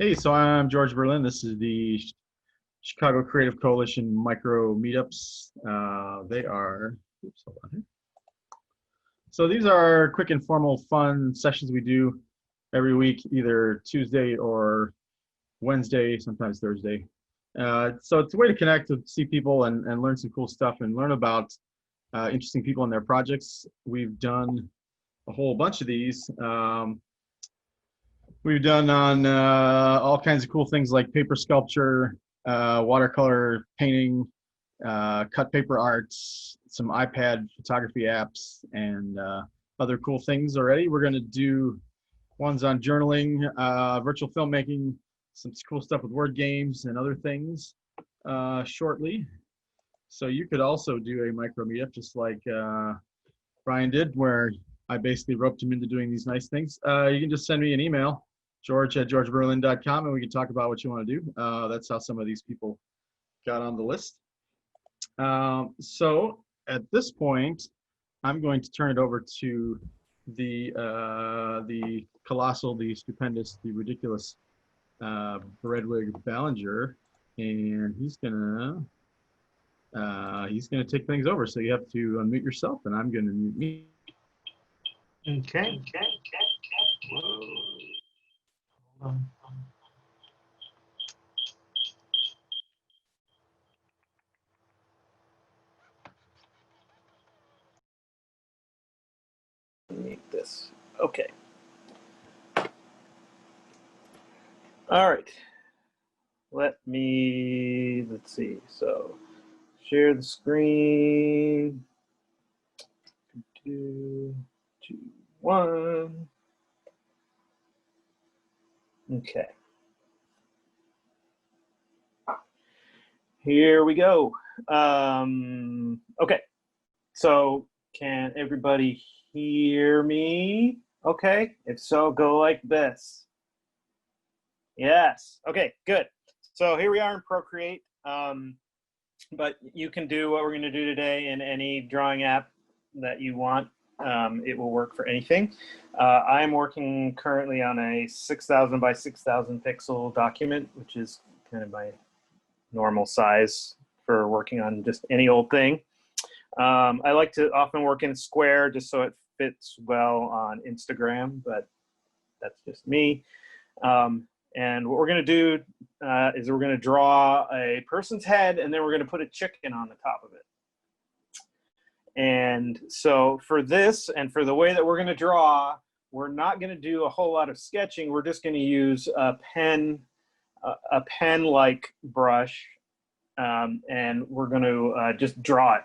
Hey, so I'm George Berlin. This is the Chicago Creative Coalition micro meetups. They are, oops, hold on here. So these are quick, informal, fun sessions we do every week, either Tuesday or Wednesday, sometimes Thursday. So it's a way to connect, to see people and learn some cool stuff and learn about interesting people and their projects. We've done a whole bunch of these. We've done on all kinds of cool things like paper sculpture, watercolor painting, cut paper arts, some iPad photography apps, and other cool things already. We're going to do ones on journaling, virtual filmmaking, some cool stuff with word games and other things shortly. So you could also do a micro meetup just like Bryan did, where I basically roped him into doing these nice things. You can just send me an email, george@georgeberlin.com, and we can talk about what you want to do. That's how some of these people got on the list. So at this point, I'm going to turn it over to the colossal, the stupendous, the ridiculous Breadwig Ballinger, and he's gonna take things over. So you have to unmute yourself, and I'm gonna mute me. Okay. Hold on. Need this. Okay. All right. Let's see. So share the screen. 2, 2, 1. Okay. Here we go. Okay. So can everybody hear me? Okay. If so, go like this. Yes. Okay, good. So here we are in Procreate. But you can do what we're going to do today in any drawing app that you want. It will work for anything. I'm working currently on a 6,000 by 6,000 pixel document, which is kind of my normal size for working on just any old thing. I like to often work in square just so it fits well on Instagram, but that's just me. And what we're going to do is we're going to draw a person's head, and then we're going to put a chicken on the top of it. And so for this and for the way that we're going to draw, we're not going to do a whole lot of sketching. We're just going to use a pen-like brush, and we're going to just draw it.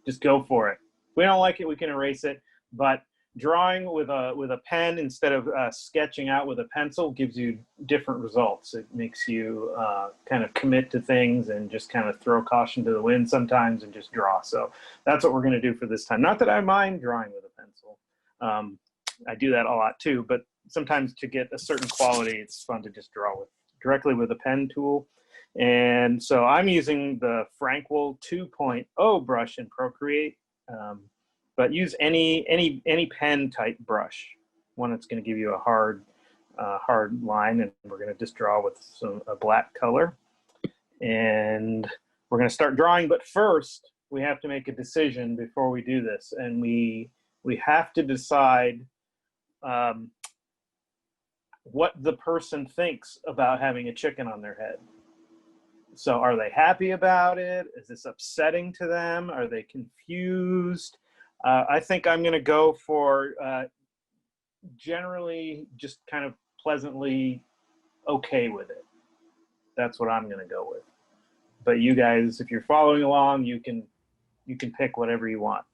Just go for it. If we don't like it, we can erase it. But drawing with a pen instead of sketching out with a pencil gives you different results. It makes you kind of commit to things and just kind of throw caution to the wind sometimes and just draw. So that's what we're going to do for this time. Not that I mind drawing with a pencil. I do that a lot too, but sometimes to get a certain quality, it's fun to just draw directly with a pen tool. And so I'm using the Frankwell 2.0 brush in Procreate. But use any pen type brush, one that's going to give you a hard line, and we're going to just draw with a black color, and we're going to start drawing. But first, we have to make a decision before we do this, and we have to decide what the person thinks about having a chicken on their head. So, are they happy about it? Is this upsetting to them? Are they confused? I think I'm going to go for generally just kind of pleasantly okay with it. That's what I'm going to go with. But you guys, if you're following along, you can pick whatever you want.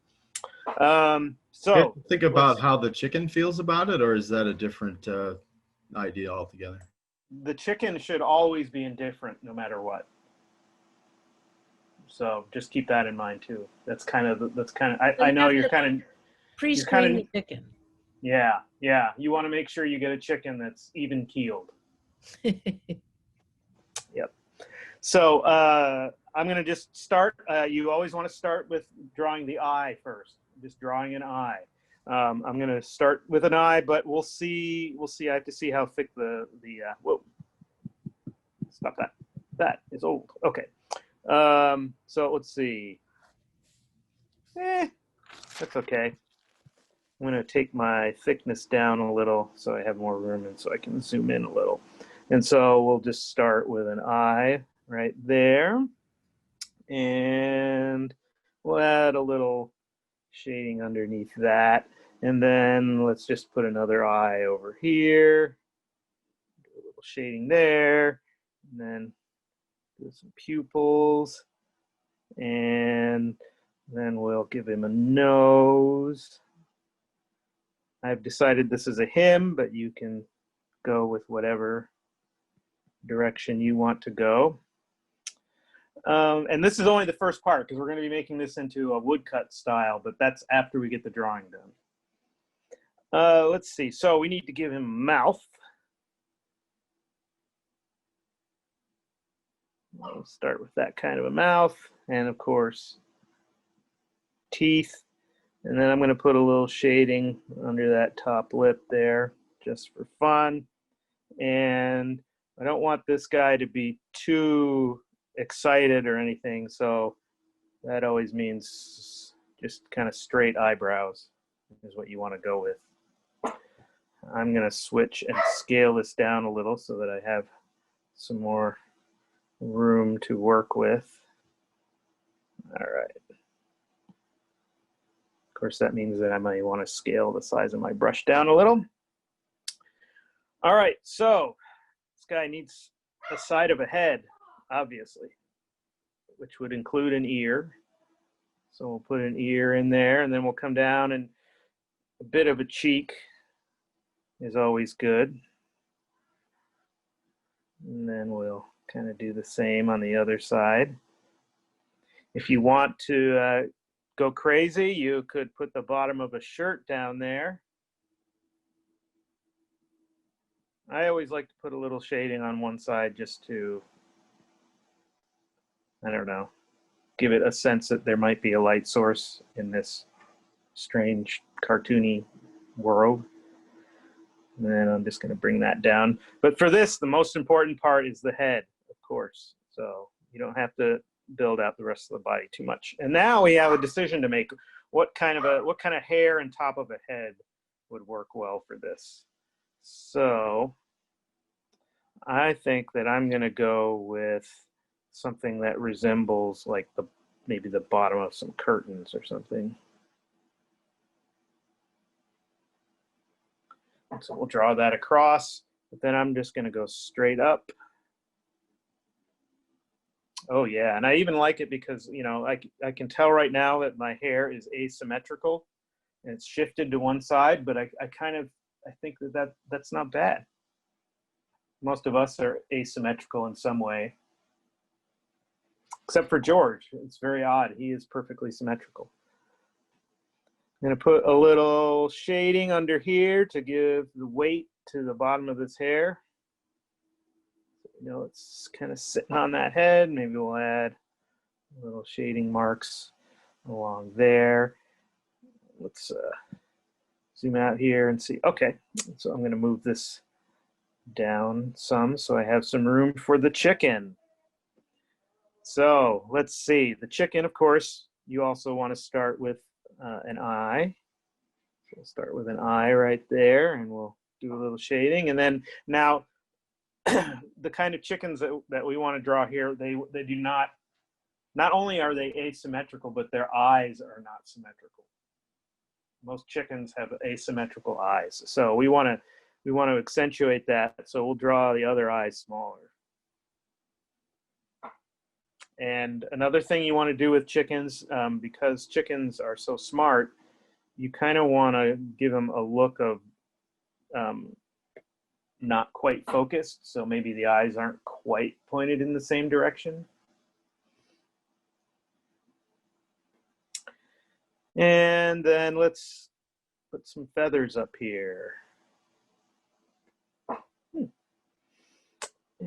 So think about how the chicken feels about it, or is that a different idea altogether? The chicken should always be indifferent, no matter what. So just keep that in mind too. That's kind of. I know you're kind of pre-screen the chicken. Yeah. You want to make sure you get a chicken that's even keeled. Yep. So I'm going to just start. You always want to start with drawing the eye first. Just drawing an eye. I'm going to start with an eye, but we'll see. I have to see how thick the whoa. Stop that. That is old. Okay. So let's see. That's okay. I'm going to take my thickness down a little so I have more room and so I can zoom in a little. And so we'll just start with an eye right there. And we'll add a little shading underneath that. And then let's just put another eye over here. Do a little shading there. And then do some pupils. And then we'll give him a nose. I've decided this is a him, but you can go with whatever direction you want to go. And this is only the first part because we're going to be making this into a woodcut style, but that's after we get the drawing done. Let's see. So we need to give him a mouth. We'll start with that kind of a mouth, and of course, teeth. And then I'm going to put a little shading under that top lip there just for fun. And I don't want this guy to be too excited or anything, so that always means just kind of straight eyebrows is what you want to go with. I'm going to switch and scale this down a little so that I have some more room to work with. All right. Of course, that means that I might want to scale the size of my brush down a little. All right, so this guy needs a side of a head, obviously, which would include an ear. So we'll put an ear in there, and then we'll come down, and a bit of a cheek is always good. And then we'll kind of do the same on the other side. If you want to go crazy, you could put the bottom of a shirt down there. I always like to put a little shading on one side just to, I don't know, give it a sense that there might be a light source in this strange cartoony world. And then I'm just going to bring that down. But for this, the most important part is the head, of course. So you don't have to build out the rest of the body too much. And now we have a decision to make. What kind of hair and top of a head would work well for this? So I think that I'm going to go with something that resembles like maybe the bottom of some curtains or something. So we'll draw that across, but then I'm just going to go straight up. Oh yeah, and I even like it because, you know, I can tell right now that my hair is asymmetrical and it's shifted to one side, but I think that's not bad. Most of us are asymmetrical in some way, except for George. It's very odd. He is perfectly symmetrical. I'm going to put a little shading under here to give the weight to the bottom of this hair. You know, it's kind of sitting on that head. Maybe we'll add little shading marks along there. Let's zoom out here and see. Okay, so I'm going to move this down some so I have some room for the chicken. So let's see. The chicken, of course, you also want to start with an eye. So we'll start with an eye right there, and we'll do a little shading. And then now, the kind of chickens that we want to draw here, they do not only are they asymmetrical, but their eyes are not symmetrical. Most chickens have asymmetrical eyes, so we want to accentuate that. So we'll draw the other eye smaller. And another thing you want to do with chickens, because chickens are so smart, you kind of want to give them a look of not quite focused. So maybe the eyes aren't quite pointed in the same direction. And then let's put some feathers up here.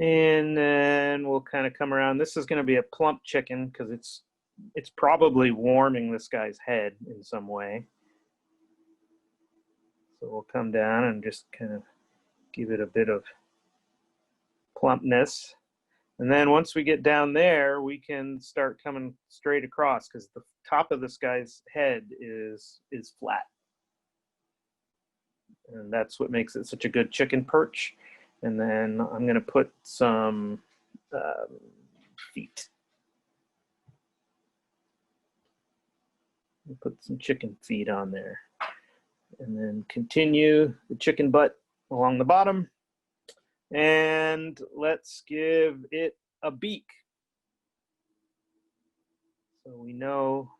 And then we'll kind of come around. This is going to be a plump chicken because it's probably warming this guy's head in some way. So we'll come down and just kind of give it a bit of plumpness. And then once we get down there, we can start coming straight across because the top of this guy's head is flat. And that's what makes it such a good chicken perch. And then I'm going to put some feet. Put some chicken feet on there. And then continue the chicken butt along the bottom. And let's give it a beak. So we know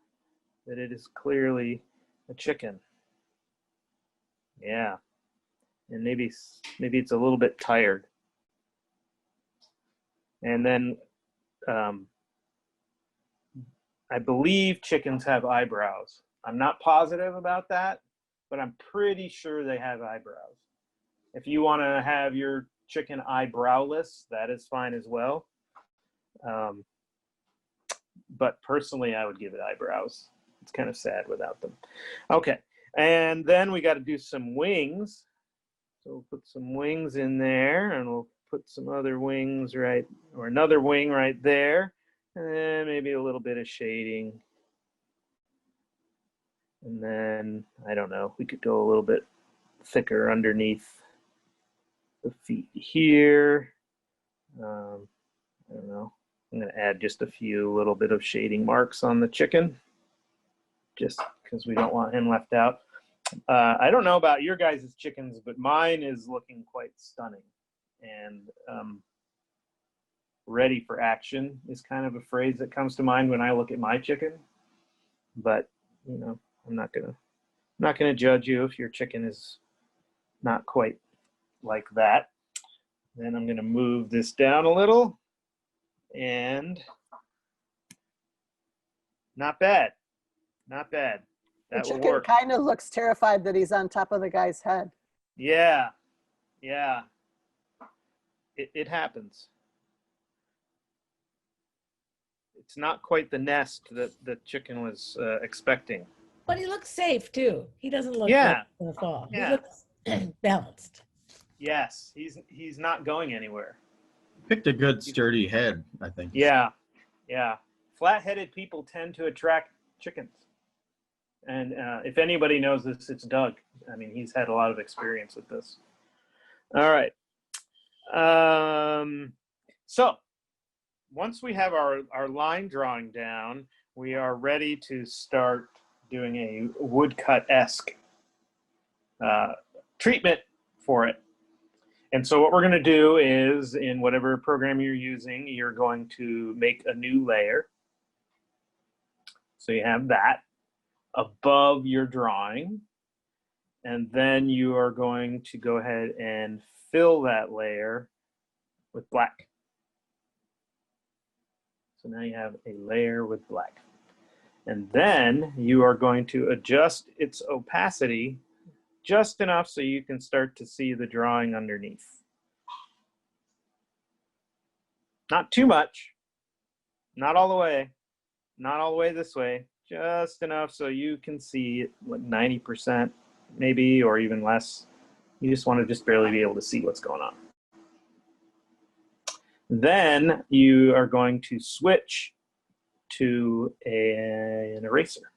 that it is clearly a chicken. Yeah. And maybe it's a little bit tired. And then I believe chickens have eyebrows. I'm not positive about that, but I'm pretty sure they have eyebrows. If you want to have your chicken eyebrowless, that is fine as well. But personally, I would give it eyebrows. It's kind of sad without them. Okay, and then we got to do some wings. So we'll put some wings in there, and we'll put some other wings right, or another wing right there, and then maybe a little bit of shading. And then, I don't know, we could go a little bit thicker underneath the feet here. I don't know. I'm going to add just a few little bit of shading marks on the chicken, just because we don't want him left out. I don't know about your guys' chickens, but mine is looking quite stunning. And ready for action is kind of a phrase that comes to mind when I look at my chicken. But, you know, I'm not gonna judge you if your chicken is not quite like that. Then I'm gonna move this down a little, and not bad, not bad. The That will chicken work. kind of looks terrified that he's on top of the guy's head. Yeah, yeah. It happens. It's not quite the nest that the chicken was expecting. But he looks safe too. He doesn't look Yeah. like he's gonna fall. Yeah. He looks balanced. Yes, he's not going anywhere. Picked a good sturdy head, I think. Yeah, yeah. Flat-headed people tend to attract chickens. And if anybody knows this, it's Doug. I mean, he's had a lot of experience with this. All right. So once we have our line drawing down, we are ready to start doing a woodcut-esque treatment for it. And so what we're going to do is, in whatever program you're using, you're going to make a new layer. So you have that above your drawing. And then you are going to go ahead and fill that layer with black. So now you have a layer with black. And then you are going to adjust its opacity just enough so you can start to see the drawing underneath. Not too much, not all the way, not all the way this way, just enough so you can see it, like 90% maybe, or even less. You just want to just barely be able to see what's going on. Then you are going to switch to an eraser.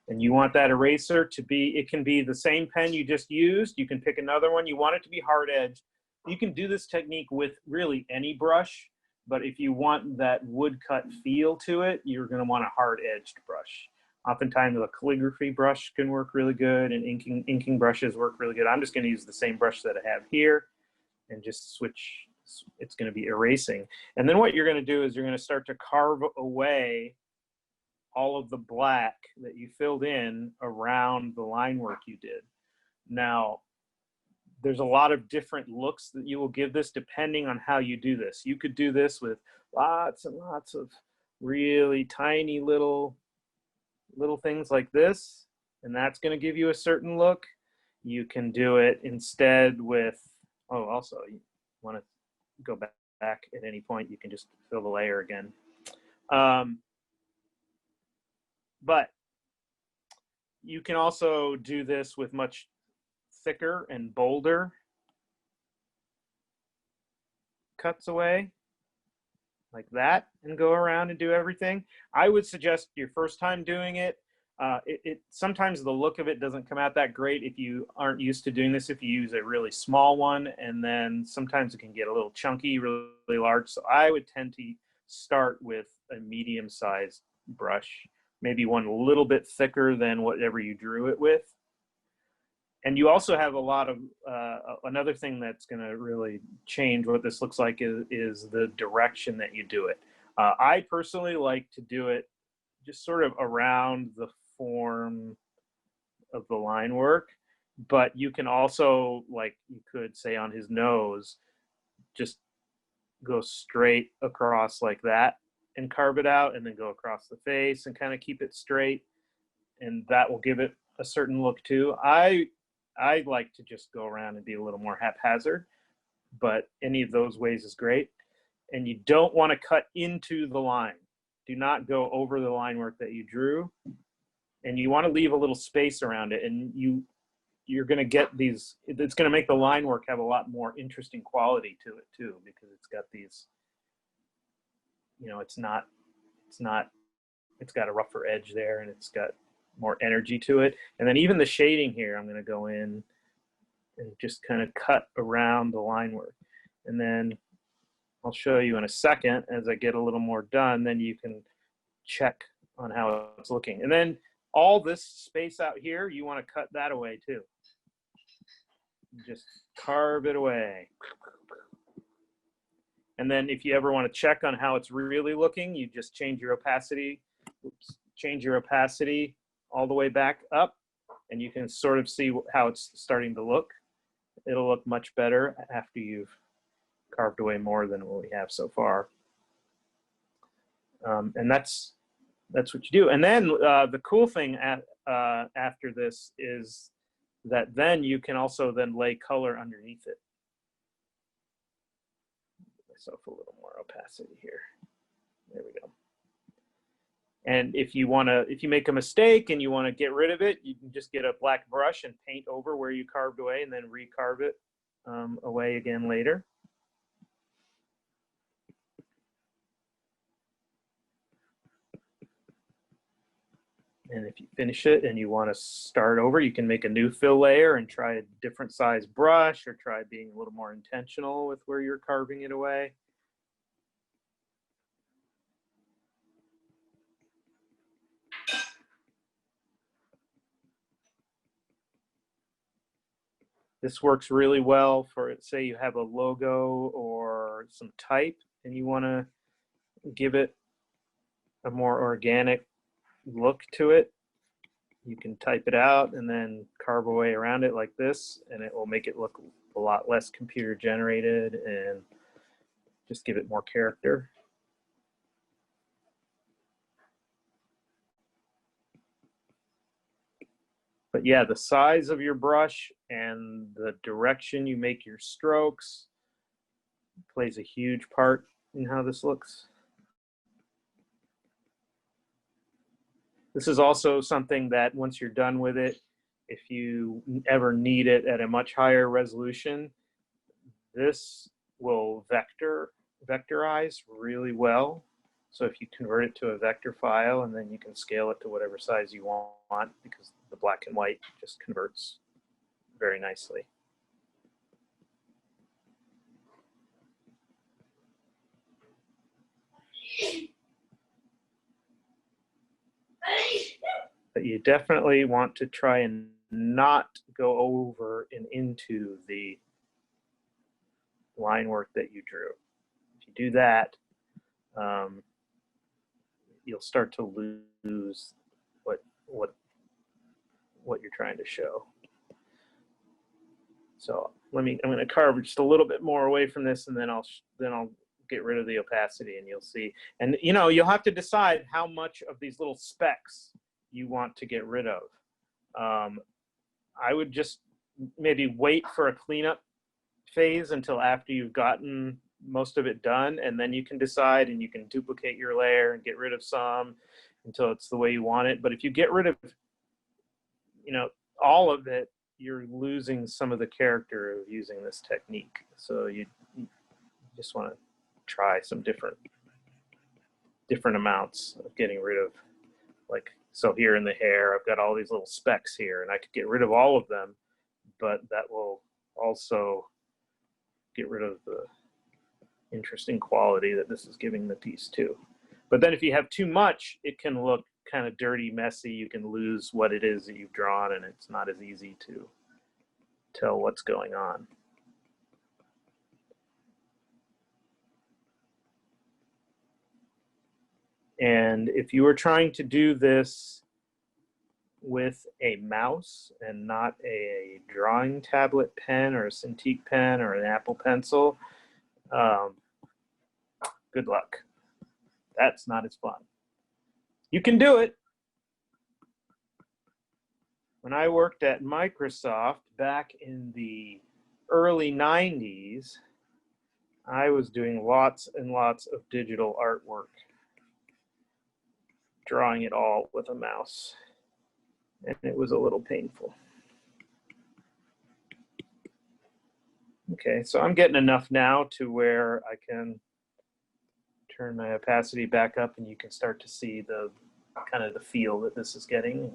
And you want that eraser to be, it can be the same pen you just used. You can pick another one. You want it to be hard edged. You can do this technique with really any brush, but if you want that woodcut feel to it, you're going to want a hard edged brush. Oftentimes a calligraphy brush can work really good, and inking brushes work really good. I'm just going to use the same brush that I have here and just switch. It's going to be erasing. And then what you're going to do is you're going to start to carve away all of the black that you filled in around the line work you did. Now, there's a lot of different looks that you will give this depending on how you do this. You could do this with lots and lots of really tiny little things like this, and that's going to give you a certain look. You can do it instead with, oh, also, you want to go back at any point, you can just fill the layer again. But you can also do this with much thicker and bolder cuts away like that and go around and do everything. I would suggest your first time doing it, sometimes the look of it doesn't come out that great if you aren't used to doing this, if you use a really small one, and then sometimes it can get a little chunky, really large. So I would tend to start with a medium-sized brush, maybe one a little bit thicker than whatever you drew it with. And you also have a lot of, another thing that's going to really change what this looks like is the direction that you do it. I personally like to do it just sort of around the form of the line work, but you can also, like you could say on his nose, just go straight across like that and carve it out, and then go across the face and kind of keep it straight, and that will give it a certain look too. I like to just go around and be a little more haphazard, but any of those ways is great. And you don't want to cut into the line. Do not go over the line work that you drew. And you want to leave a little space around it. And you're going to get these, it's going to make the line work have a lot more interesting quality to it too, because it's got these, you know, it's got a rougher edge there, and it's got more energy to it. And then even the shading here, I'm going to go in and just kind of cut around the line work. And then I'll show you in a second as I get a little more done, then you can check on how it's looking. And then all this space out here, you want to cut that away too. Just carve it away. And then if you ever want to check on how it's really looking, you just change your opacity. Change your opacity all the way back up, and you can sort of see how it's starting to look. It'll look much better after you've carved away more than what we have so far. And that's what you do. And then the cool thing after this is that then you can also then lay color underneath it. Give myself a little more opacity here. There we go. And if you make a mistake and you want to get rid of it, you can just get a black brush and paint over where you carved away, and then recarve it away again later. And if you finish it and you want to start over, you can make a new fill layer and try a different size brush, or try being a little more intentional with where you're carving it away. This works really well for, say you have a logo or some type and you want to give it a more organic look to it. You can type it out and then carve away around it like this, and it will make it look a lot less computer generated and just give it more character. But yeah, the size of your brush and the direction you make your strokes plays a huge part in how this looks. This is also something that once you're done with it, if you ever need it at a much higher resolution, this will vectorize really well. So if you convert it to a vector file, and then you can scale it to whatever size you want, because the black and white just converts very nicely. But you definitely want to try and not go over and into the line work that you drew. If you do that, you'll start to lose what you're trying to show. So I'm going to carve just a little bit more away from this, and then I'll get rid of the opacity, and you'll see. And you know, you'll have to decide how much of these little specks you want to get rid of. I would just maybe wait for a cleanup phase until after you've gotten most of it done, and then you can decide, and you can duplicate your layer and get rid of some until it's the way you want it. But if you get rid of, you know, all of it, you're losing some of the character of using this technique. So you just want to try some different amounts of getting rid of, like, so here in the hair, I've got all these little specks here, and I could get rid of all of them, but that will also get rid of the interesting quality that this is giving the piece too. But then if you have too much, it can look kind of dirty, messy. You can lose what it is that you've drawn, and it's not as easy to tell what's going on. And if you were trying to do this with a mouse and not a drawing tablet pen or a Cintiq pen or an Apple Pencil, good luck. That's not as fun. You can do it. When I worked at Microsoft back in the early 90s, I was doing lots and lots of digital artwork, drawing it all with a mouse, and it was a little painful. Okay, so I'm getting enough now to where I can turn my opacity back up, and you can start to see the kind of the feel that this is getting.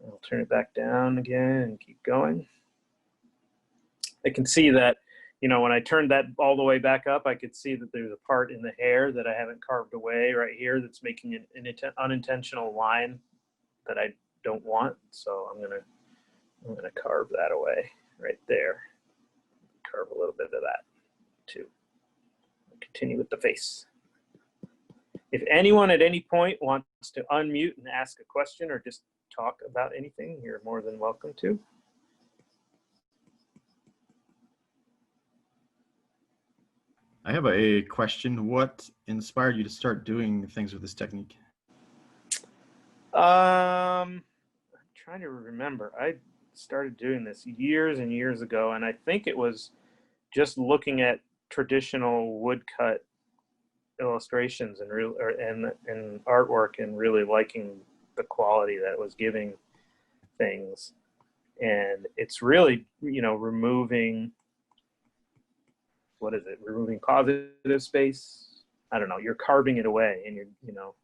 I'll turn it back down again and keep going. I can see that, you know, when I turned that all the way back up, I could see that there's a part in the hair that I haven't carved away right here that's making an unintentional line that I don't want. So I'm gonna carve that away right there. Carve a little bit of that too. Continue with the face. If anyone at any point wants to unmute and ask a question or just talk about anything, you're more than welcome to. I have a question. What inspired you to start doing things with this technique? I'm trying to remember. I started doing this years and years ago, and I think it was just looking at traditional woodcut illustrations and artwork and really liking the quality that it was giving things. And it's really, you know, removing, what is it? Removing positive space. I don't know. You're carving it away, and you're, you know,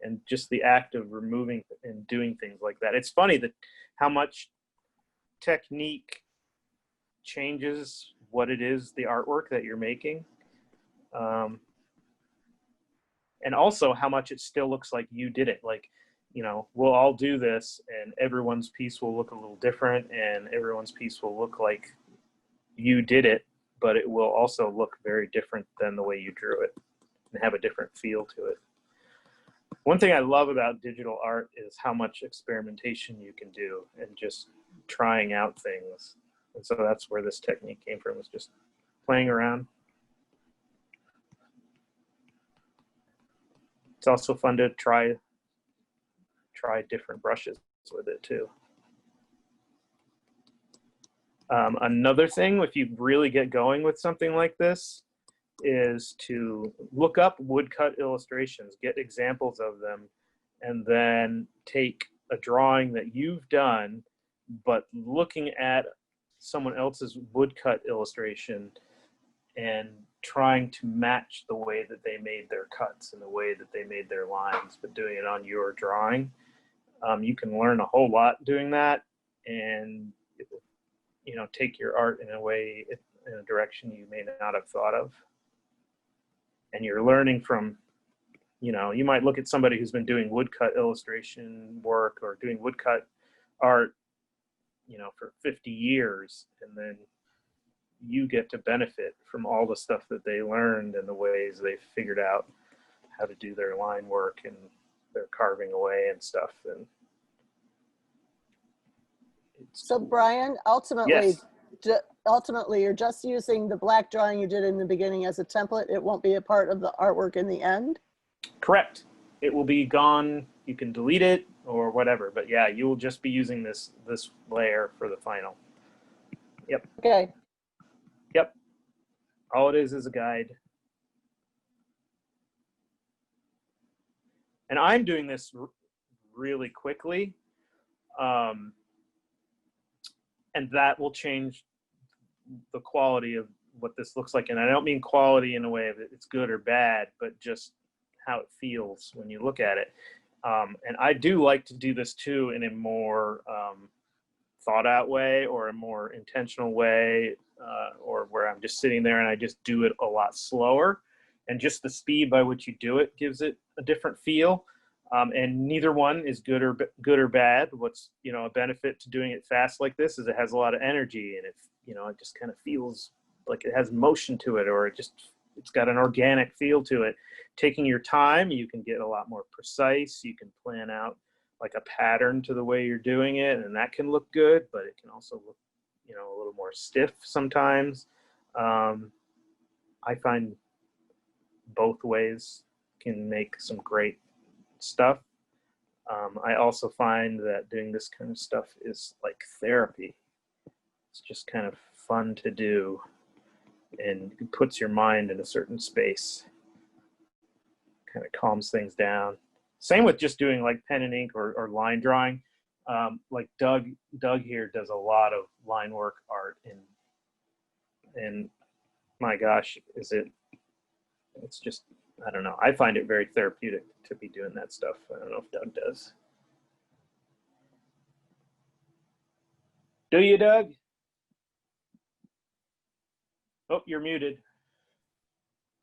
and just the act of removing and doing things like that. It's funny that how much technique changes what it is, the artwork that you're making. And also how much it still looks like you did it. Like, you know, we'll all do this and everyone's piece will look a little different and everyone's piece will look like you did it, but it will also look very different than the way you drew it and have a different feel to it. One thing I love about digital art is how much experimentation you can do and just trying out things. And so that's where this technique came from, was just playing around. It's also fun to try different brushes with it too. Another thing, if you really get going with something like this, is to look up woodcut illustrations, get examples of them, and then take a drawing that you've done, but looking at someone else's woodcut illustration and trying to match the way that they made their cuts and the way that they made their lines, but doing it on your drawing. You can learn a whole lot doing that, and it will, you know, take your art in a way, in a direction you may not have thought of. And you're learning from, you know, you might look at somebody who's been doing woodcut illustration work or doing woodcut art, you know, for 50 years, and then you get to benefit from all the stuff that they learned and the ways they figured out how to do their line work and their carving away and stuff. And So Bryan, ultimately, yes. ultimately, you're just using the black drawing you did in the beginning as a template. It won't be a part of the artwork in the end. Correct. It will be gone. You can delete it or whatever, but yeah, you will just be using this layer for the final. Yep. Okay. Yep. All it is a guide. And I'm doing this really quickly. And that will change the quality of what this looks like. And I don't mean quality in a way of it's good or bad, but just how it feels when you look at it. And I do like to do this too in a more thought out way, or a more intentional way, or where I'm just sitting there and I just do it a lot slower. And just the speed by which you do it gives it a different feel. And neither one is good or bad. What's, a benefit to doing it fast like this is it has a lot of energy, and it just kind of feels like it has motion to it, or it's got an organic feel to it. Taking your time, you can get a lot more precise. You can plan out like a pattern to the way you're doing it, and that can look good, but it can also look, a little more stiff sometimes. I find both ways can make some great stuff. I also find that doing this kind of stuff is like therapy. It's just kind of fun to do, and it puts your mind in a certain space, kind of calms things down. Same with just doing like pen and ink or line drawing. Like Doug here does a lot of line work art, and my gosh, it's just, I don't know. I find it very therapeutic to be doing that stuff. I don't know if Doug does. Do you, Doug? Oh, you're muted.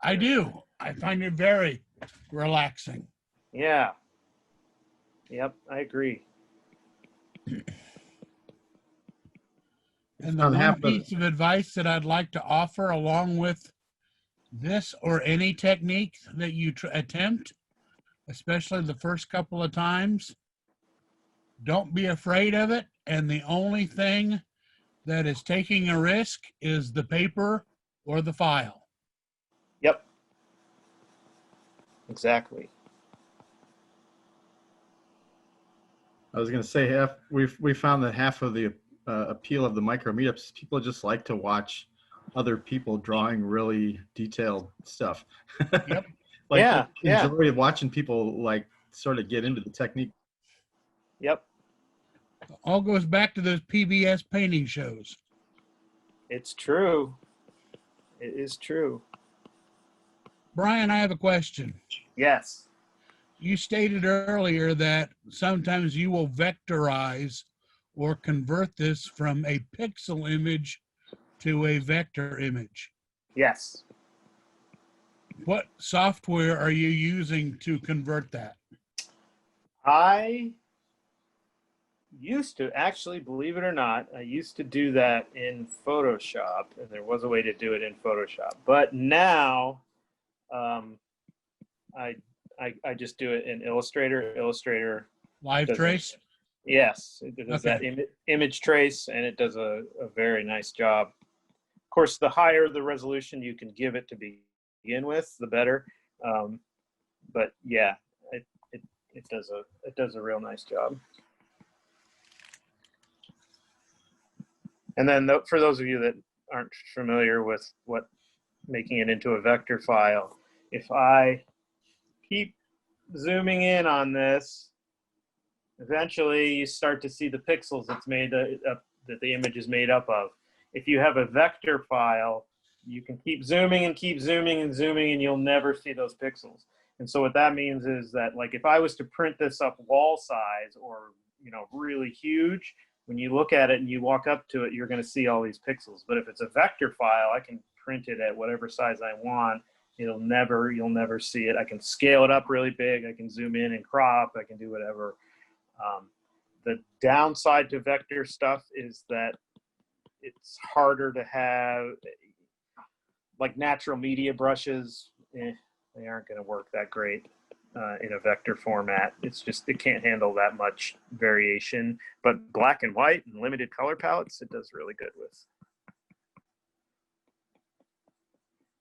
I do. I find it very relaxing. Yeah. Yep, I agree. And the one piece of advice that I'd like to offer along with this or any technique that you attempt, especially the first couple of times, don't be afraid of it. And the only thing that is taking a risk is the paper or the file. Yep. Exactly. I was going to say, we found that half of the appeal of the micro meetups, people just like to watch other people drawing really detailed stuff. Yep. Enjoy watching people like sort of get into the technique. Yep. All goes back to those PBS painting shows. It's true. It is true. Bryan, I have a question. Yes. You stated earlier that sometimes you will vectorize or convert this from a pixel image to a vector image. Yes. What software are you using to convert that? I used to, actually, believe it or not, I used to do that in Photoshop, and there was a way to do it in Photoshop. But now, I just do it in Illustrator. Illustrator Live trace? Yes, it does that image trace, and it does a very nice job. Of course, the higher the resolution you can give it to begin with, the better. But yeah, it does a real nice job. And then for those of you that aren't familiar with what making it into a vector file, if I keep zooming in on this, eventually you start to see the pixels that's made up, that the image is made up of. If you have a vector file, you can keep zooming and keep zooming and zooming, and you'll never see those pixels. And so what that means is that, like, if I was to print this up wall size, or really huge, when you look at it and you walk up to it, you're going to see all these pixels. But if it's a vector file, I can print it at whatever size I want. You'll never see it. I can scale it up really big. I can zoom in and crop. I can do whatever. The downside to vector stuff is that it's harder to have, like, natural media brushes. They aren't going to work that great in a vector format. It's just, it can't handle that much variation. But black and white and limited color palettes, it does really good with.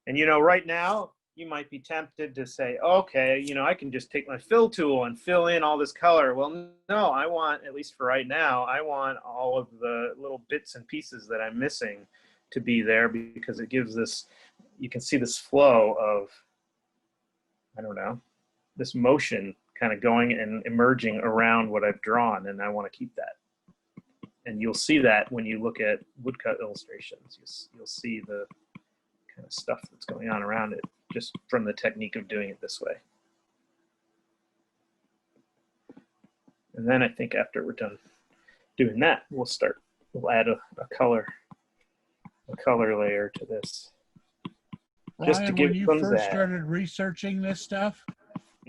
And right now you might be tempted to say, okay, I can just take my fill tool and fill in all this color. Well, no, I want, at least for right now, I want all of the little bits and pieces that I'm missing to be there, because it gives this, you can see this flow of, I don't know, this motion kind of going and emerging around what I've drawn, and I want to keep that. And you'll see that when you look at woodcut illustrations. You'll see kind of stuff that's going on around it, just from the technique of doing it this way. And then I think after we're done doing that, we'll add a color layer to this. Just to Brian, give when it you some first zazz. started researching this stuff,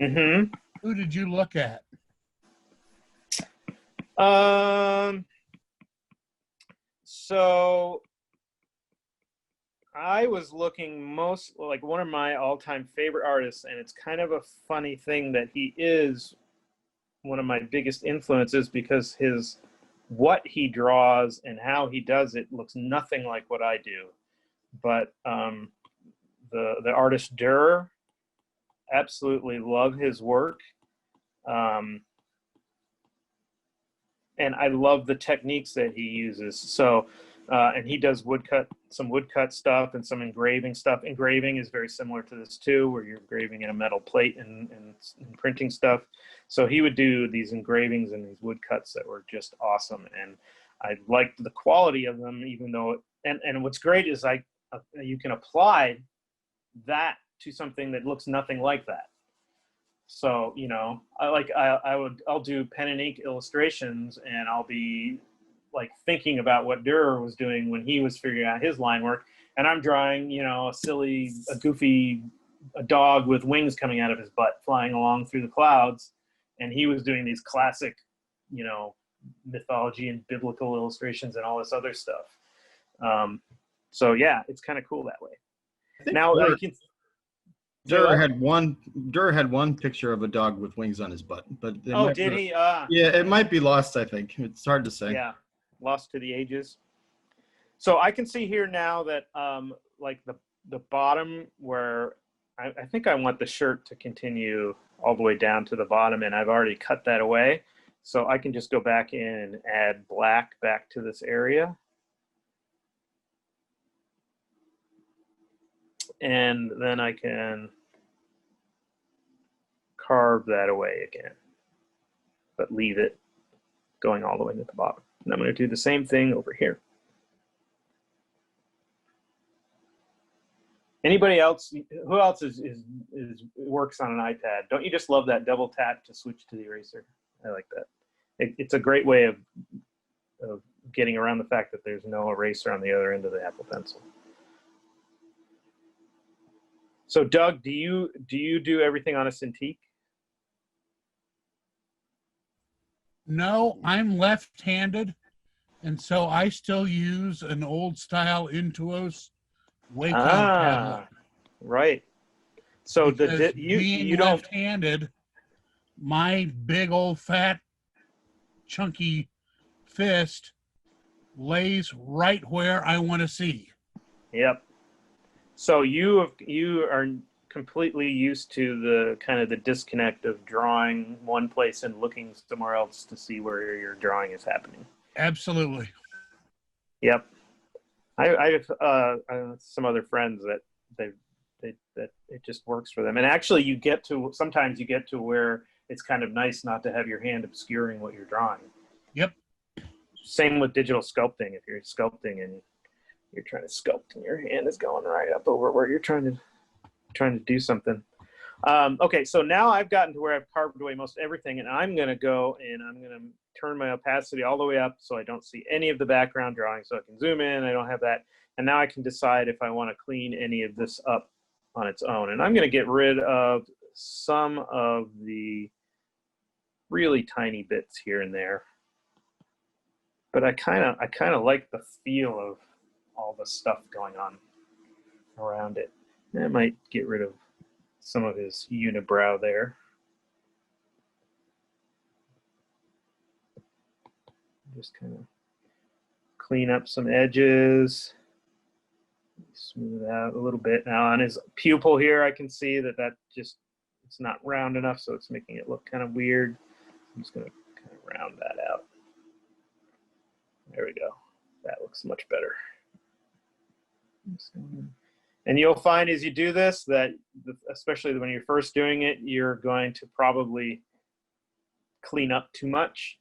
Mm-hmm. who did you look at? So I was looking like one of my all-time favorite artists, and it's kind of a funny thing that he is one of my biggest influences because what he draws and how he does it looks nothing like what I do. But the artist Durer, absolutely love his work. And I love the techniques that he uses. So, and he does some woodcut stuff and some engraving stuff. Engraving is very similar to this too, where you're engraving in a metal plate and printing stuff. So he would do these engravings and these woodcuts that were just awesome. And I liked the quality of them, even though, and what's great is you can apply that to something that looks nothing like that. So, you know, I'll do pen and ink illustrations, and I'll be like thinking about what Durer was doing when he was figuring out his line work. And I'm drawing, you know, a goofy dog with wings coming out of his butt flying along through the clouds. And he was doing these classic, you know, mythology and biblical illustrations and all this other stuff. So yeah, it's kind of cool that way. Now I can. Durer had one picture of a dog with wings on his butt, but Did he? Yeah, it might be lost. I think it's hard to say. Yeah, lost to the ages. So I can see here now that like the bottom where I think I want the shirt to continue all the way down to the bottom, and I've already cut that away. So I can just go back in and add black back to this area. And then I can carve that away again, but leave it going all the way to the bottom. And I'm going to do the same thing over here. Anybody else? Who else works on an iPad? Don't you just love that double tap to switch to the eraser? I like that. It's a great way of getting around the fact that there's no eraser on the other end of the Apple Pencil. So Doug, do you do everything on a Cintiq? No, I'm left-handed, and so I still use an old-style Intuos Wacom tablet. Right. So Because you being don't. left-handed, my big old fat chunky fist lays right where I want to see. Yep. So you are completely used to the kind of the disconnect of drawing one place and looking somewhere else to see where your drawing is happening. Absolutely. Yep. I have some other friends that that it just works for them. And actually sometimes you get to where it's kind of nice not to have your hand obscuring what you're drawing. Yep. Same with digital sculpting. If you're sculpting and you're trying to sculpt and your hand is going right up over where you're trying to do something. Okay, so now I've gotten to where I've carved away most everything, and I'm going to go and I'm going to turn my opacity all the way up so I don't see any of the background drawing, so I can zoom in. I don't have that. And now I can decide if I want to clean any of this up on its own. And I'm going to get rid of some of the really tiny bits here and there. But I kind of like the feel of all the stuff going on around it. I might get rid of some of his unibrow there. Just kind of clean up some edges, smooth out a little bit. Now on his pupil here, I can see that it's not round enough, so it's making it look kind of weird. I'm just going to kind of round that out. There we go. That looks much better. And you'll find as you do this that, especially when you're first doing it, you're going to probably clean up too much.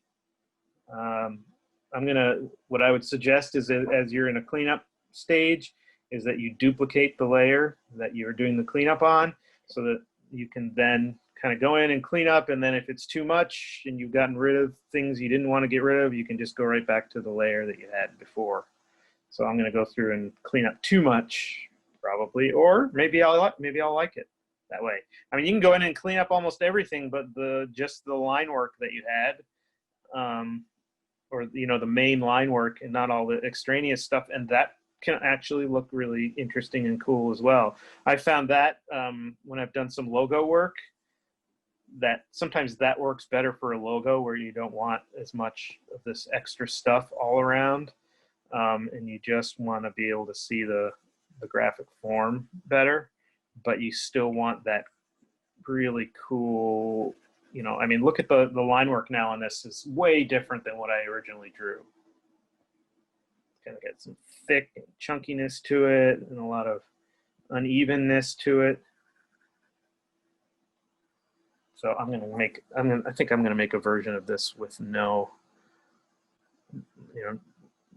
What I would suggest is as you're in a cleanup stage is that you duplicate the layer that you're doing the cleanup on, so that you can then kind of go in and clean up, and then if it's too much and you've gotten rid of things you didn't want to get rid of, you can just go right back to the layer that you had before. So I'm going to go through and clean up too much, probably, or maybe I'll like it that way. I mean, you can go in and clean up almost everything, but just the line work that you had, or the main line work, and not all the extraneous stuff, and that can actually look really interesting and cool as well. I found that when I've done some logo work, that sometimes that works better for a logo where you don't want as much of this extra stuff all around, and you just want to be able to see the graphic form better, but you still want that really cool, I mean, look at the line work now on this is way different than what I originally drew. Kind of got some thick chunkiness to it and a lot of unevenness to it. So I think I'm gonna make a version of this with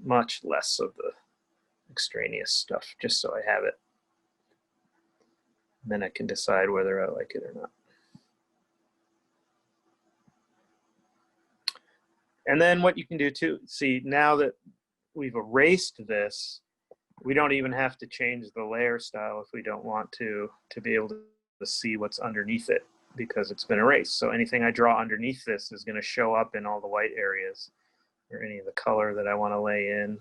much less of the extraneous stuff, just so I have it. And then I can decide whether I like it or not. And then what you can do too, see, now that we've erased this, we don't even have to change the layer style if we don't want to be able to see what's underneath it, because it's been erased. So anything I draw underneath this is going to show up in all the white areas, or any of the color that I want to lay in.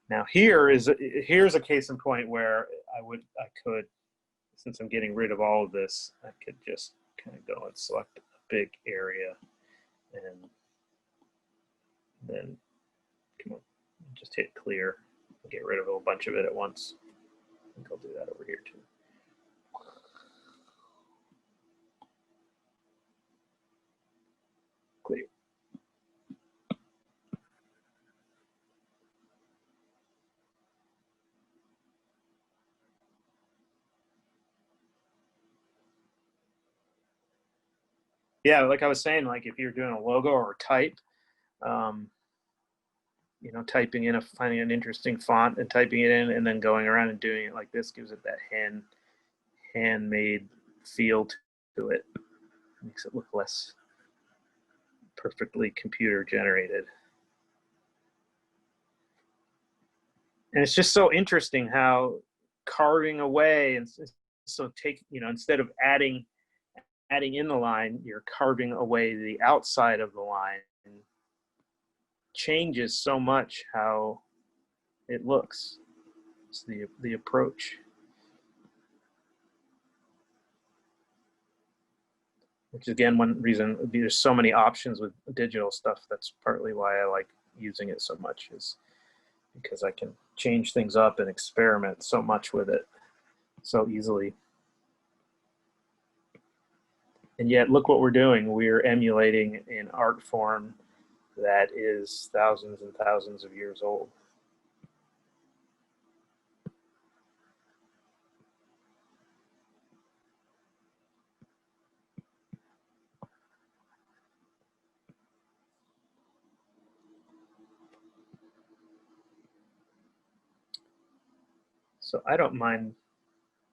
Now here's a case in point where I could, since I'm getting rid of all of this, I could just kind of go and select a big area, and then just hit clear and get rid of a whole bunch of it at once. I think I'll do that over here too. Clear. Yeah, like I was saying, like if you're doing a logo or a type, typing in finding an interesting font and typing it in, and then going around and doing it like this gives it that handmade feel to it. Makes it look less perfectly computer generated. And it's just so interesting how carving away, and so instead of adding in the line, you're carving away the outside of the line. Changes so much how it looks. It's the approach. Which is, again, one reason there's so many options with digital stuff. That's partly why I like using it so much, is because I can change things up and experiment so much with it so easily. And yet, look what we're doing. We're emulating an art form that is thousands and thousands of years old. So I don't mind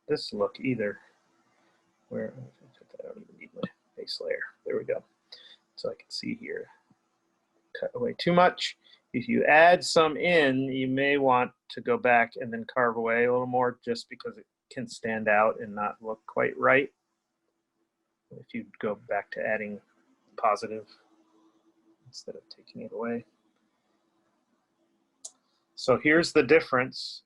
this look either. Where I don't even need my base layer. There we go. So I can see here. Cut away too much. If you add some in, you may want to go back and then carve away a little more, just because it can stand out and not look quite right. If you go back to adding positive instead of taking it away. So here's the difference.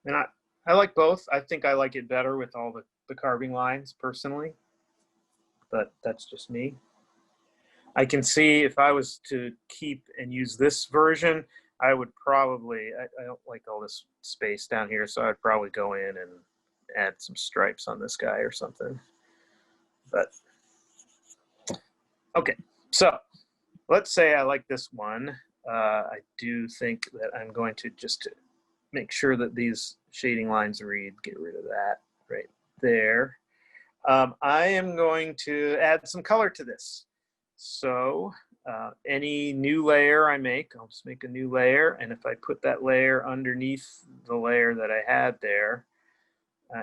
And I like both. I think I like it better with all the carving lines personally, but that's just me. I can see if I was to keep and use this version, I would probably, I don't like all this space down here, so I'd probably go in and add some stripes on this guy or something. But, okay, so let's say I like this one. I do think that I'm going to just make sure that these shading lines read, get rid of that right there. I am going to add some color to this. So any new layer I make, I'll just make a new layer. And if I put that layer underneath the layer that I had there,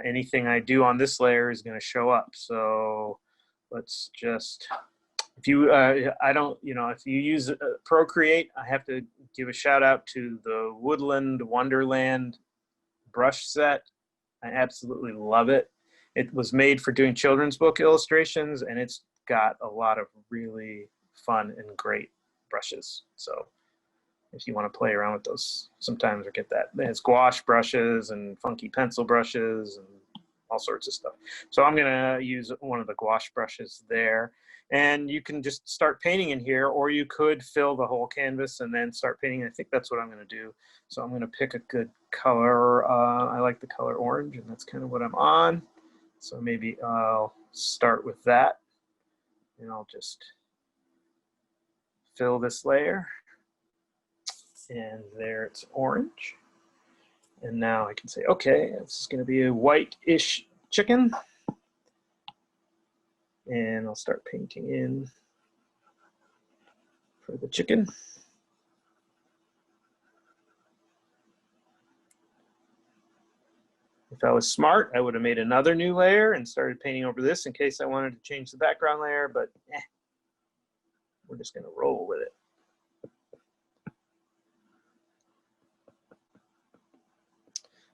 anything I do on this layer is going to show up. So let's just, if you, if you use Procreate, I have to give a shout out to the Woodland Wonderland brush set. I absolutely love it. It was made for doing children's book illustrations, and it's got a lot of really fun and great brushes. So if you want to play around with those sometimes or get that, it has gouache brushes and funky pencil brushes and all sorts of stuff. So I'm going to use one of the gouache brushes there. And you can just start painting in here, or you could fill the whole canvas and then start painting. I think that's what I'm going to do. So I'm going to pick a good color. I like the color orange, and that's kind of what I'm on. So maybe I'll start with that, and I'll just fill this layer. And there it's orange. And now I can say, okay, this is going to be a white-ish chicken. And I'll start painting in for the chicken. If I was smart, I would have made another new layer and started painting over this in case I wanted to change the background layer, but we're just going to roll with it.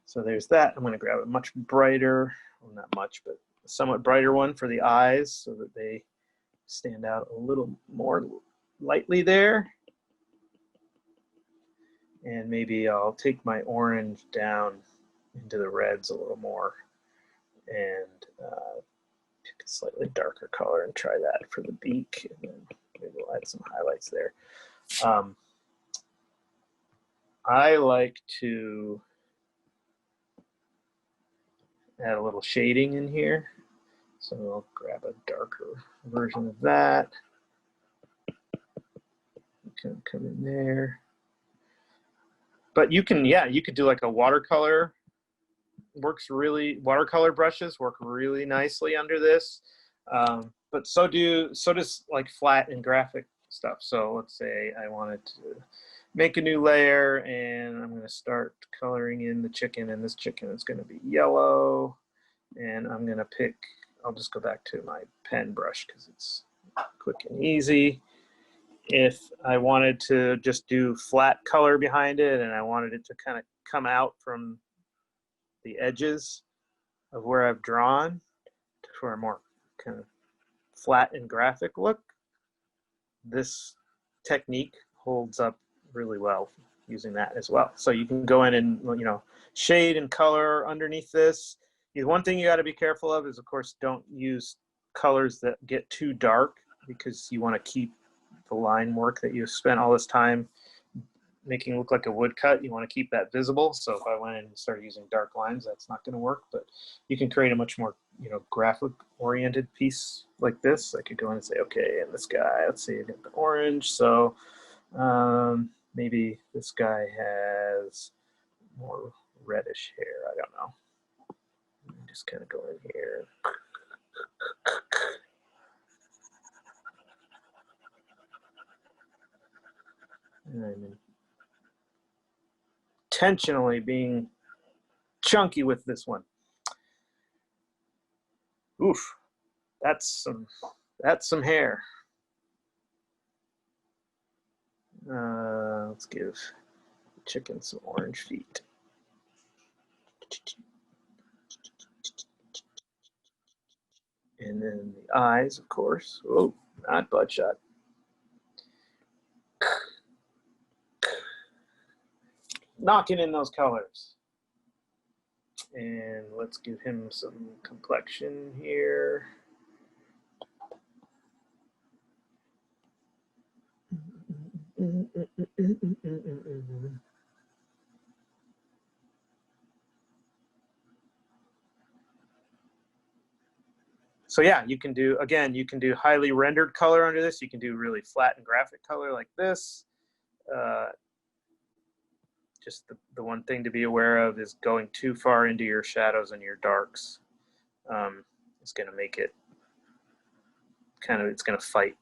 So there's that. I'm going to grab a much brighter, well, not much, but a somewhat brighter one for the eyes so that they stand out a little more lightly there. And maybe I'll take my orange down into the reds a little more and pick a slightly darker color and try that for the beak. And then maybe we'll add some highlights there. I like to add a little shading in here. So I'll grab a darker version of that. Kind of come in there. But you can, yeah, you could do like a watercolor. Watercolor brushes work really nicely under this. But so does like flat and graphic stuff. So let's say I wanted to make a new layer, and I'm going to start coloring in the chicken, and this chicken is going to be yellow. And I'm going to pick, I'll just go back to my pen brush because it's quick and easy. If I wanted to just do flat color behind it and I wanted it to kind of come out from the edges of where I've drawn for a more kind of flat and graphic look, this technique holds up really well using that as well. So you can go in and, you know, shade and color underneath this. The one thing you got to be careful of is, of course, don't use colors that get too dark, because you want to keep the line work that you've spent all this time making look like a woodcut. You want to keep that visible. So if I went in and started using dark lines, that's not going to work. But you can create a much more, you know, graphic oriented piece like this. I could go in and say, okay, and this guy, let's see, I got the orange. So maybe this guy has more reddish hair. I don't know. Just kind of go in here. And I'm intentionally being chunky with this one. Oof, that's some hair. Let's give the chicken some orange feet. And then the eyes, of course. Oh, not buttshot. Knocking in those colors. And let's give him some complexion here. So yeah, you can do, again, you can do highly rendered color under this. You can do really flat and graphic color like this. just the one thing to be aware of is going too far into your shadows and your darks. It's going to make it it's going to fight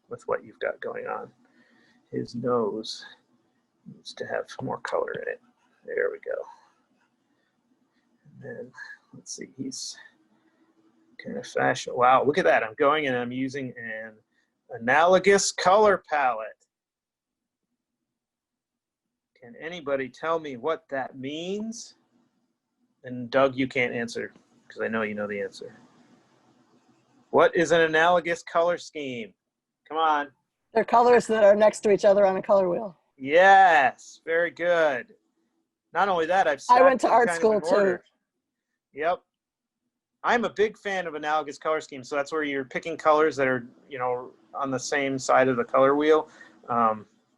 with what you've got going on. His nose needs to have more color in it. There we go. And then let's see, he's kind of fashion. Wow, look at that. I'm going and I'm using an analogous color palette. Can anybody tell me what that means? And Doug, you can't answer because I know you know the answer. What is an analogous color scheme? Come on. They're colors that are next to each other on a color wheel. Yes, very good. Not only that, I went to them art kind of school in order. too. Yep. I'm a big fan of analogous color schemes. So that's where you're picking colors that are, on the same side of the color wheel.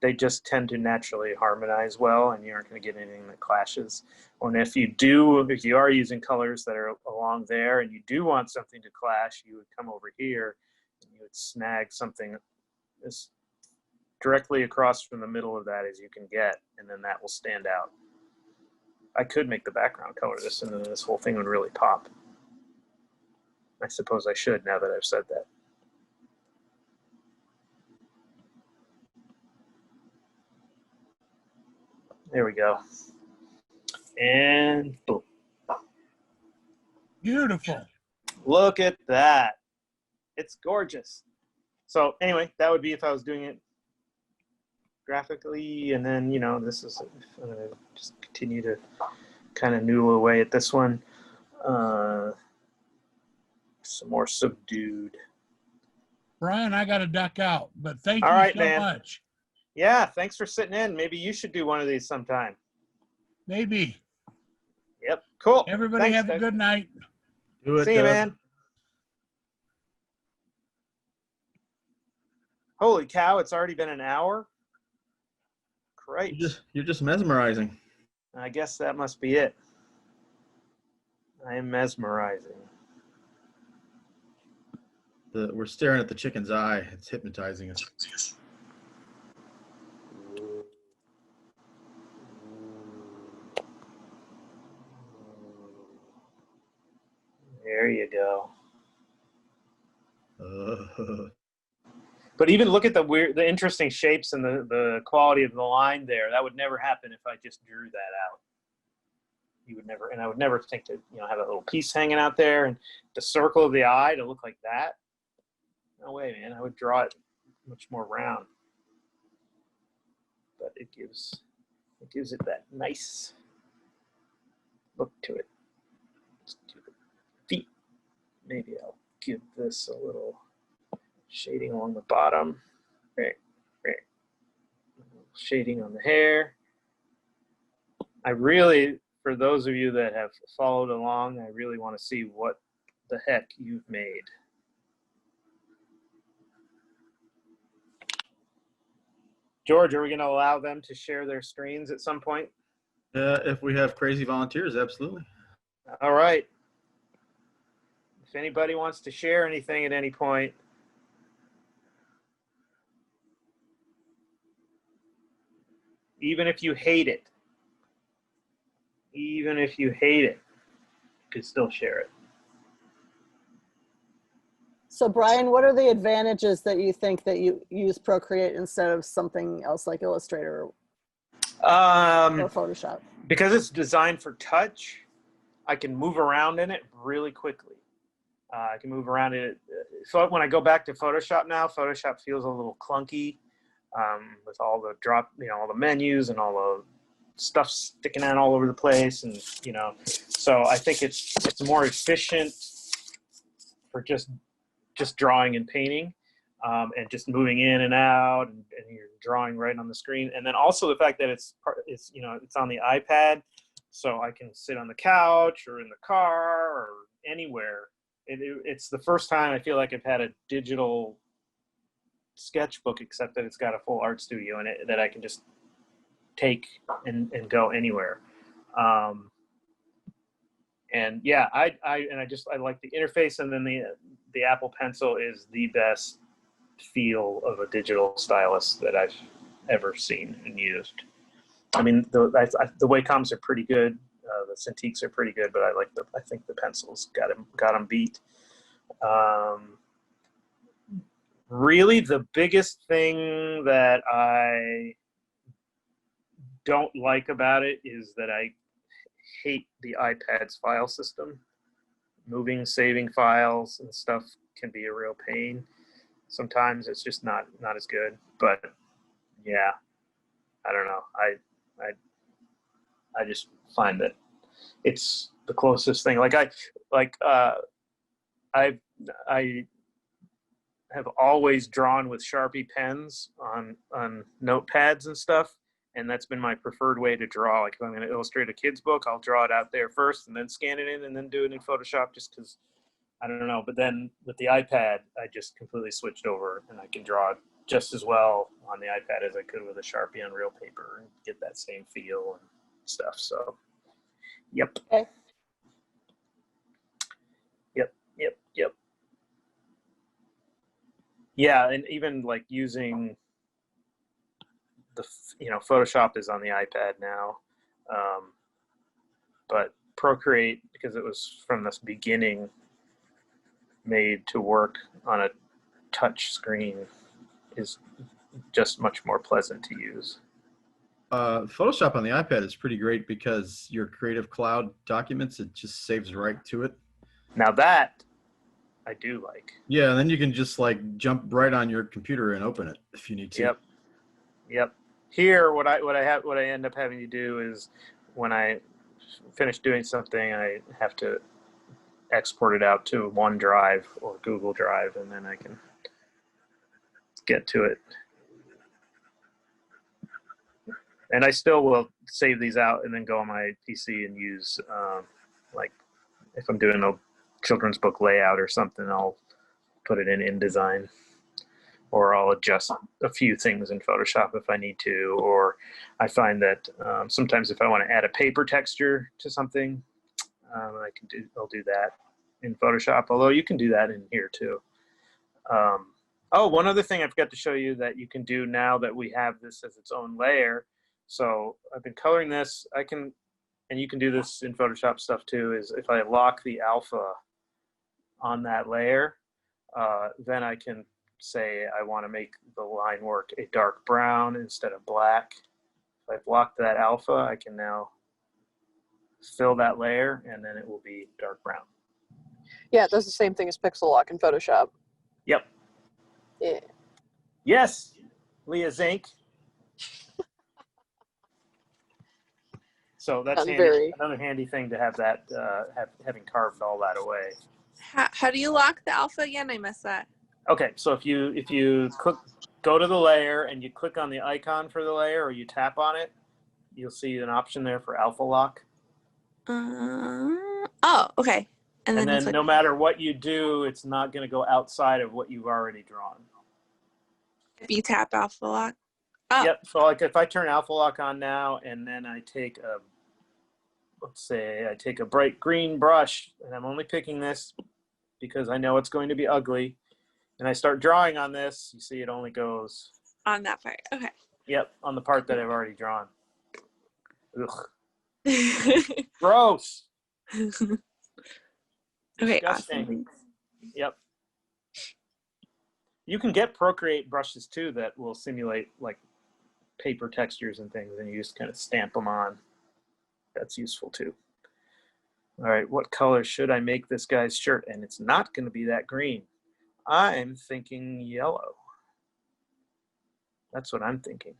They just tend to naturally harmonize well, and you aren't going to get anything that clashes. And if you are using colors that are along there and you do want something to clash, you would come over here and you would snag something as directly across from the middle of that as you can get, and then that will stand out. I could make the background color this, and then this whole thing would really pop. I suppose I should, now that I've said that. There we go. And boom. Beautiful. Look at that. It's gorgeous. So anyway, that would be if I was doing it graphically, and then, this is, I'm going to just continue to kind of noodle away at this one. Some more subdued. Bryan, I got to duck out, but thank All you right, so man. much. Yeah, thanks for sitting in. Maybe you should do one of these sometime. Maybe. Yep, cool. Everybody Thanks, have a Doug. good night. Do it, See you, Doug. man. Holy cow, it's already been an hour? Great. You're just mesmerizing. I guess that must be it. I am mesmerizing. We're staring at the chicken's eye. It's hypnotizing us. There you go. Uh, But even look at the interesting shapes and the quality of the line there. That would never happen if I just drew that out. You would never, and I would never think to, have a little piece hanging out there and the circle of the eye to look like that. No way, man. I would draw it much more round. But it gives it that nice look to it. Let's do the feet. Maybe I'll give this a little shading along the bottom. Right. Shading on the hair. I really, for those of you that have followed along, I really want to see what the heck you've made. George, are we going to allow them to share their screens at some point? if we have crazy volunteers, absolutely. All right. If anybody wants to share anything at any point, even if you hate it, you could still share it. So Bryan, what are the advantages that you think that you use Procreate instead of something else like Illustrator or Photoshop? Because it's designed for touch, I can move around in it really quickly. I can move around in it. So when I go back to Photoshop now, Photoshop feels a little clunky with all the all the menus and all the stuff sticking out all over the place, and so I think it's more efficient for just drawing and painting, and just moving in and out, and you're drawing right on the screen. And then also the fact that it's on the iPad, so I can sit on the couch or in the car or anywhere. It's the first time I feel like I've had a digital sketchbook, except that it's got a full art studio in it that I can just take and go anywhere. And yeah, I like the interface, and then the Apple Pencil is the best feel of a digital stylus that I've ever seen and used. I mean, the Wacom's are pretty good. The Cintiqs are pretty good, but I think the pencils got them beat. Really, the biggest thing that I don't like about it is that I hate the iPad's file system. Moving, saving files and stuff can be a real pain. Sometimes it's just not as good. But yeah, I don't know. I just find that it's the closest thing. I have always drawn with Sharpie pens on notepads and stuff, and that's been my preferred way to draw. Like if I'm going to illustrate a kid's book, I'll draw it out there first and then scan it in and then do it in Photoshop just because, I don't know. But then with the iPad, I just completely switched over and I can draw just as well on the iPad as I could with a Sharpie on real paper and get that same feel and stuff. So, yep. Okay. Yep. Yeah, and even like using Photoshop is on the iPad now, but Procreate, because it was from this beginning made to work on a touch screen, is just much more pleasant to use. Photoshop on the iPad is pretty great because your Creative Cloud documents, it just saves right to it. Now that I do like. Yeah, and then you can just like jump right on your computer and open it if you need to. Yep. Here, what I end up having to do is when I finish doing something, I have to export it out to OneDrive or Google Drive, and then I can get to it. And I still will save these out and then go on my PC and use, like, if I'm doing a children's book layout or something, I'll put it in InDesign, or I'll adjust a few things in Photoshop if I need to. Or I find that sometimes if I want to add a paper texture to something, I'll do that in Photoshop, although you can do that in here too. One other thing I forgot to show you that you can do now that we have this as its own layer. So I've been coloring this. And you can do this in Photoshop stuff too, is if I lock the alpha on that layer, then I can say I want to make the line work a dark brown instead of black. If I've locked that alpha, I can now fill that layer and then it will be dark brown. Yeah, it does the same thing as pixel lock in Photoshop. Yep. Yeah. Yes, Leah Zink. So that's handy. Another handy thing to have that, having carved all that away. How do you lock the alpha again? I missed that. Okay, so if you go to the layer and you click on the icon for the layer, or you tap on it, you'll see an option there for alpha lock. Oh, okay. And then no matter what you do, it's not going to go outside of what you've already drawn. If you tap alpha lock. Oh. Yep. So like if I turn alpha lock on now, and then I take let's say I take a bright green brush, and I'm only picking this because I know it's going to be ugly, and I start drawing on this, you see it only goes on that part. Okay. Yep, on the part that I've already drawn. Ugh. Gross. Okay, disgusting. awesome. Yep. You can get Procreate brushes too that will simulate like paper textures and things, and you just kind of stamp them on. That's useful too. All right, what color should I make this guy's shirt? And it's not going to be that green. I'm thinking yellow. That's what I'm thinking.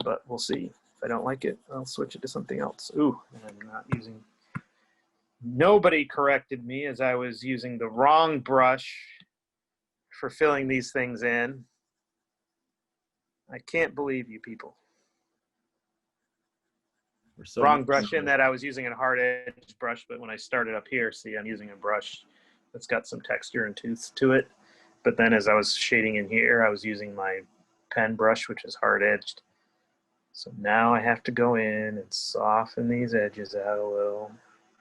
But we'll see. If I don't like it, I'll switch it to something else. Ooh, and I'm not using... Nobody corrected me as I was using the wrong brush for filling these things in. I can't believe you people. Wrong brush in that I was using a hard edge brush, but when I started up here, see, I'm using a brush that's got some texture and tooth to it. But then as I was shading in here, I was using my pen brush, which is hard edged. So now I have to go in and soften these edges out a little,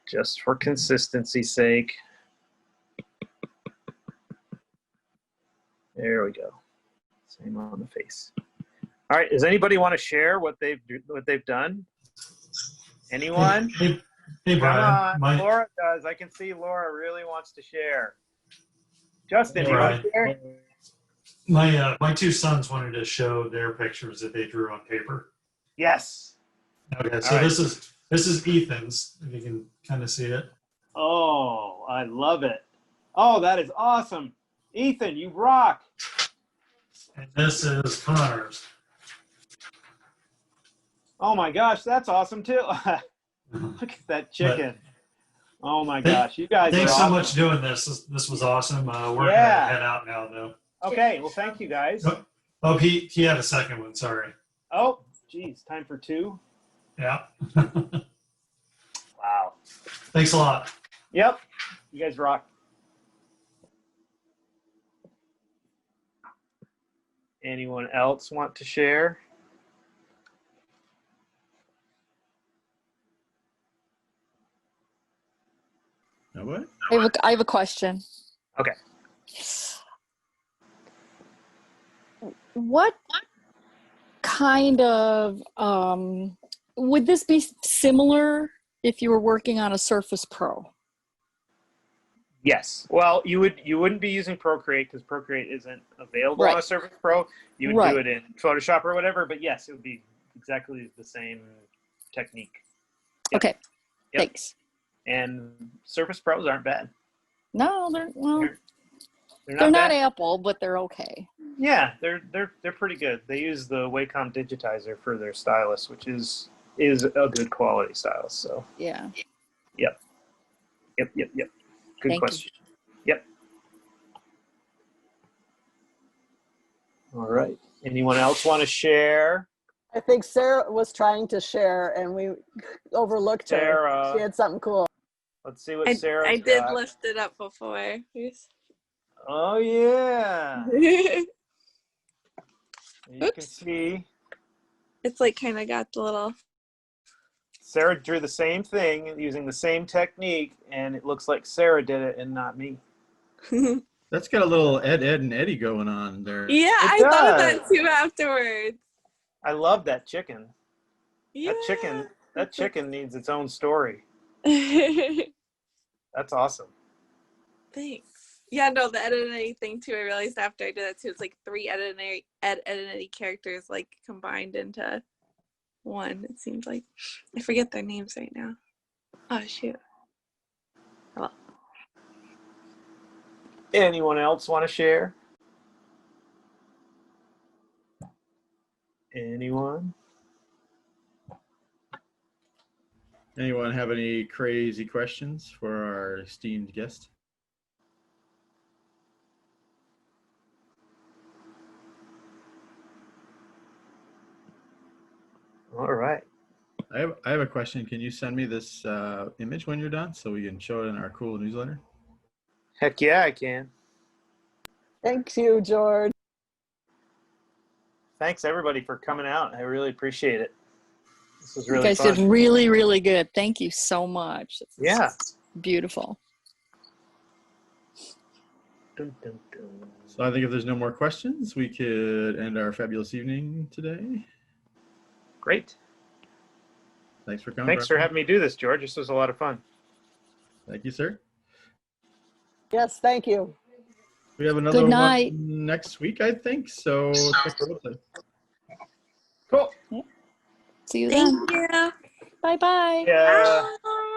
just for consistency's sake. There we go. Same on the face. All right. Does anybody want to share what they've done? Anyone? Hey, Come Brian. on. Laura does. I can see Laura really wants to share. Justin, Hey, you want to Brian. share? My two sons wanted to show their pictures that they drew on paper. Yes. Okay, so All right. this is Ethan's. If you can kind of see it. Oh, I love it. Oh, that is awesome. Ethan, you rock. And this is Connor's. Oh my gosh, that's awesome too. Look at that chicken. Oh my gosh, you guys Thanks are so awesome. much doing this. This was awesome. We're gonna head out now though. Okay, well thank you guys. Oh, he had a second one. Sorry. Oh, geez, time for 2. Yeah. Wow. Thanks a lot. Yep, you guys rock. Anyone else want to share? Now what? I have a question. Okay. What kind of would this be similar if you were working on a Surface Pro? Yes. Well, you wouldn't be using Procreate because Procreate isn't available on a Surface Pro. You would do it in Photoshop or whatever. But yes, it would be exactly the same technique. Yep. Okay. Yep. Thanks. And Surface Pros aren't bad. No, they're not not bad. Apple, but they're okay. Yeah, they're pretty good. They use the Wacom digitizer for their stylus, which is a good quality stylus. So Yeah. Yep. Good Thank question. Yep. All right. Anyone else want to share? I think Sarah was trying to share and we overlooked her. Sarah. She had something cool. Let's see what Sarah. I did lift it up before. Oh yeah. You can see It's like kind of got the little. Sarah drew the same thing using the same technique, and it looks like Sarah did it and not me. That's got a little Ed, and Eddie going on there. Yeah, I thought of that too afterwards. I love that chicken. Yeah. That chicken needs its own story. That's awesome. Thanks. Yeah, no, the editing thing too. I realized after I did that too, it's like 3 editing characters like combined into one. It seems like I forget their names right now. Oh shoot. Well, Anyone else want to share? Anyone? Anyone have any crazy questions for our esteemed guest? All right. I have a question. Can you send me this image when you're done so we can show it in our cool newsletter? Heck yeah, I can. Thank you, George. Thanks everybody for coming out. I really appreciate it. This was really You guys fun. did really, really good. Thank you so much. Yeah. Beautiful. Dun, dun, dun. So I think if there's no more questions, we could end our fabulous evening today. Great. Thanks for coming. Thanks for having me do this, George. This was a lot of fun. Thank you, sir. Yes, thank you. We have another Good night. one next week, I think. So check the website. Cool. See you thank then. you. Bye-bye. Yeah. Bye.